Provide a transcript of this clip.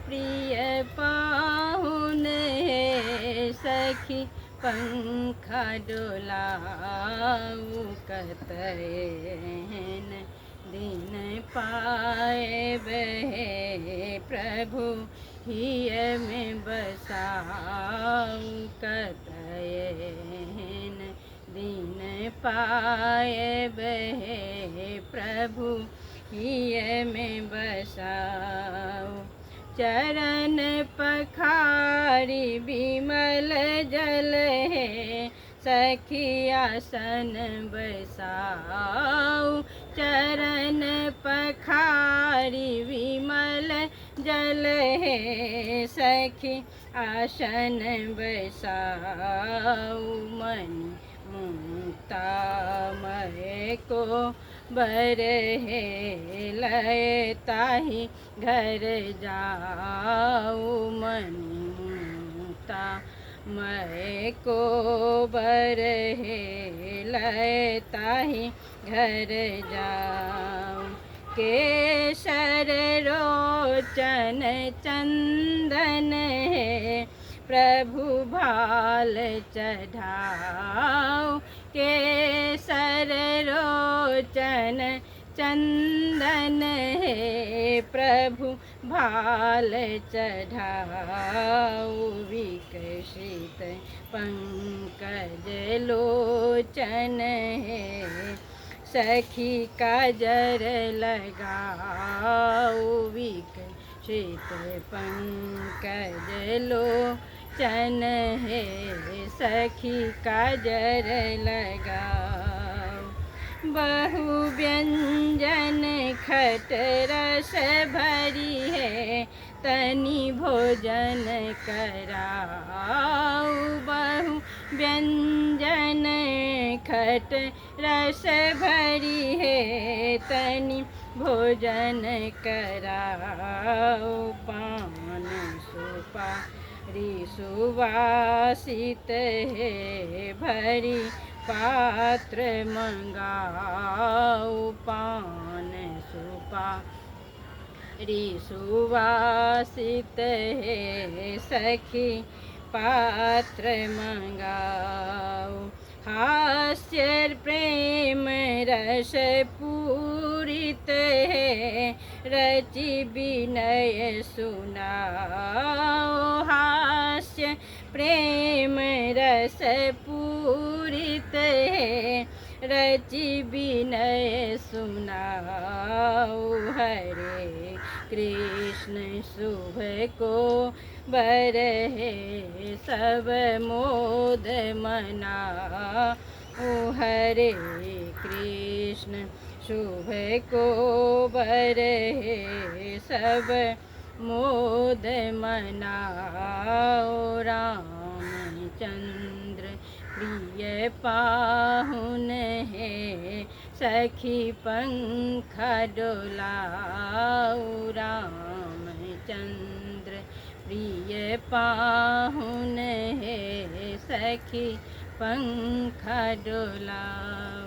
प्रिय पाहुन हे सखी पंखा डोलाऊ कतयन दिन पाए बहे प्रभु हिय में बसाऊ कतयन दिन पाए बहे प्रभु हिय में बसाऊ चरण पखारी विमल जल है सखी आसन बसाऊ चरण पखारी विमल जल है सखी आसन बसाऊ मन मुक्ता मय को बर है लय ताहि घर जाऊ मन मुक्ता मैं को बर है लय ताहि घर जाऊं केसर रोचन चंदन है प्रभु भाल चढ़ाओ केसर रोचन चंदन है प्रभु भाल चढ़ाओ विकसित पंकज लोचन है सखी काजर लगाओ विकसित पंकज लोचन है सखी काजर लगाओ बहु व्यंजन खट रस भरी है तनि भोजन कराओ बहु व्यंजन खट रस भरी है तनि भोजन कराओ पान सुपारी सुवासित है भरी पात्र मंगाओ पान सुपारी सुवासित है सखी पात्र मंगाओ हास्य प्रेम रस पूरित है रचि विनय सुनाओ हास्य प्रेम रस पूरित है रचि विनय सुनाओ हरे कृष्ण शुभ को बर है सब मोद मनाओ हरे कृष्ण शुभ को बर है सब मोद मनाओ रामचंद्र प्रिय पाहुन है सखी पंखा डोलाओ रामचंद्र प्रिय पाहुन है सखी पंखा डोलाओ।